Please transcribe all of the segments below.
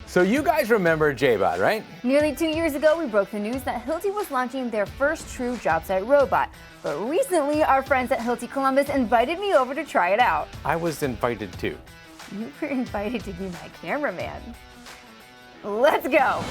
So you guys remember JAIBOT, right? Nearly 2 years ago, we broke the news that Hilti was launching their first true job site robot. But recently, our friends at Hilti Columbus invited me over to try it out. I was invited too. You were invited to be my cameraman. Let's go!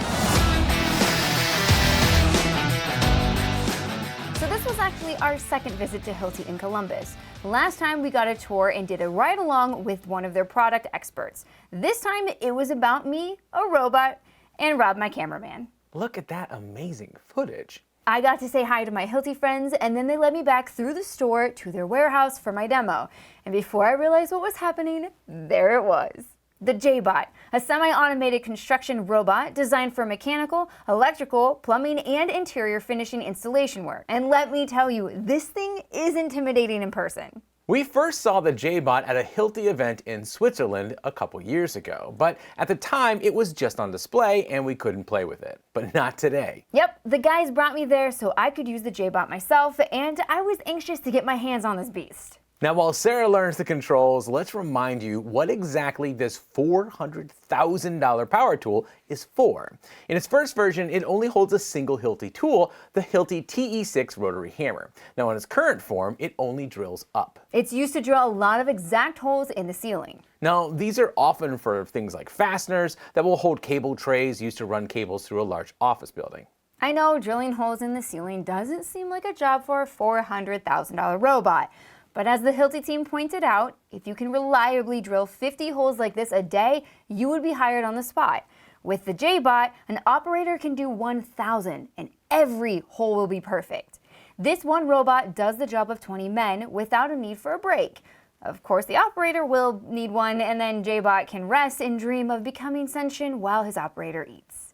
So this was actually our second visit to Hilti in Columbus. Last time we got a tour and did a ride-along with one of their product experts. This time it was about me, a robot, and Rob, my cameraman. Look at that amazing footage. I got to say hi to my Hilti friends, and then they led me back through the store to their warehouse for my demo. And before I realized what was happening, there it was. The JAIBOT, a semi-automated construction robot designed for mechanical, electrical, plumbing, and interior finishing installation work. And let me tell you, this thing is intimidating in person. We first saw the JAIBOT at a Hilti event in Switzerland a couple years ago, but at the time it was just on display and we couldn't play with it. But not today. Yep, the guys brought me there so I could use the JAIBOT myself, and I was anxious to get my hands on this beast. Now, while Sarah learns the controls, let's remind you what exactly this $400,000 power tool is for. In its first version, it only holds a single Hilti tool, the Hilti TE6 rotary hammer. Now, in its current form, it only drills up. It's used to drill a lot of exact holes in the ceiling. Now, these are often for things like fasteners that will hold cable trays used to run cables through a large office building. I know drilling holes in the ceiling doesn't seem like a job for a $400,000 robot. But as the Hilti team pointed out, if you can reliably drill 50 holes like this a day, you would be hired on the spot. With the JAIBOT, an operator can do 1,000 and every hole will be perfect. This one robot does the job of 20 men without a need for a break. Of course, the operator will need one, and then JAIBOT can rest and dream of becoming sentient while his operator eats.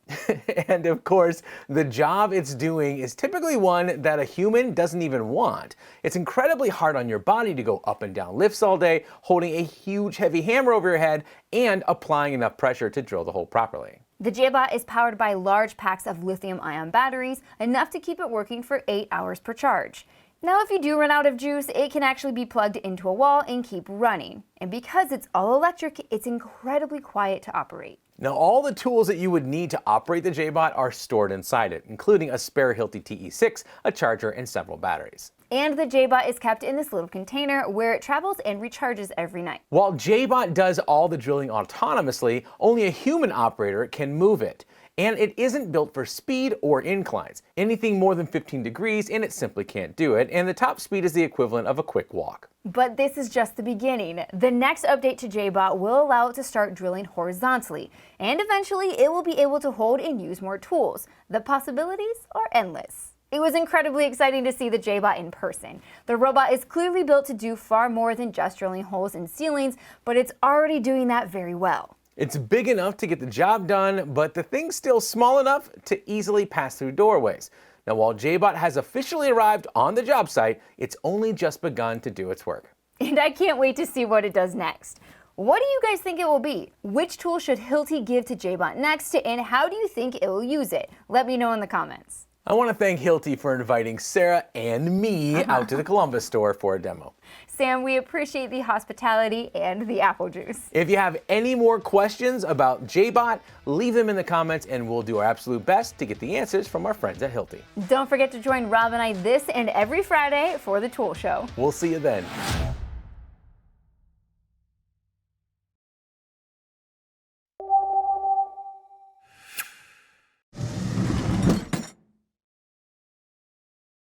And of course, the job it's doing is typically one that a human doesn't even want. It's incredibly hard on your body to go up and down lifts all day, holding a huge heavy hammer over your head and applying enough pressure to drill the hole properly. The JAIBOT is powered by large packs of lithium-ion batteries, enough to keep it working for 8 hours per charge. Now, if you do run out of juice, it can actually be plugged into a wall and keep running. And because it's all electric, it's incredibly quiet to operate. Now, all the tools that you would need to operate the JAIBOT are stored inside it, including a spare Hilti TE6, a charger, and several batteries. And the JAIBOT is kept in this little container where it travels and recharges every night. While JAIBOT does all the drilling autonomously, only a human operator can move it. And it isn't built for speed or inclines. Anything more than 15 degrees and it simply can't do it, and the top speed is the equivalent of a quick walk. But this is just the beginning. The next update to JAIBOT will allow it to start drilling horizontally, and eventually it will be able to hold and use more tools. The possibilities are endless. It was incredibly exciting to see the JAIBOT in person. The robot is clearly built to do far more than just drilling holes in ceilings, but it's already doing that very well. It's big enough to get the job done, but the thing's still small enough to easily pass through doorways. Now, while JAIBOT has officially arrived on the job site, it's only just begun to do its work. And I can't wait to see what it does next. What do you guys think it will be? Which tool should Hilti give to JAIBOT next, and how do you think it will use it? Let me know in the comments. I want to thank Hilti for inviting Sarah and me out to the Columbus store for a demo. Sam, we appreciate the hospitality and the apple juice. If you have any more questions about JAIBOT, leave them in the comments and we'll do our absolute best to get the answers from our friends at Hilti. Don't forget to join Rob and I this and every Friday for the Tool Show. We'll see you then.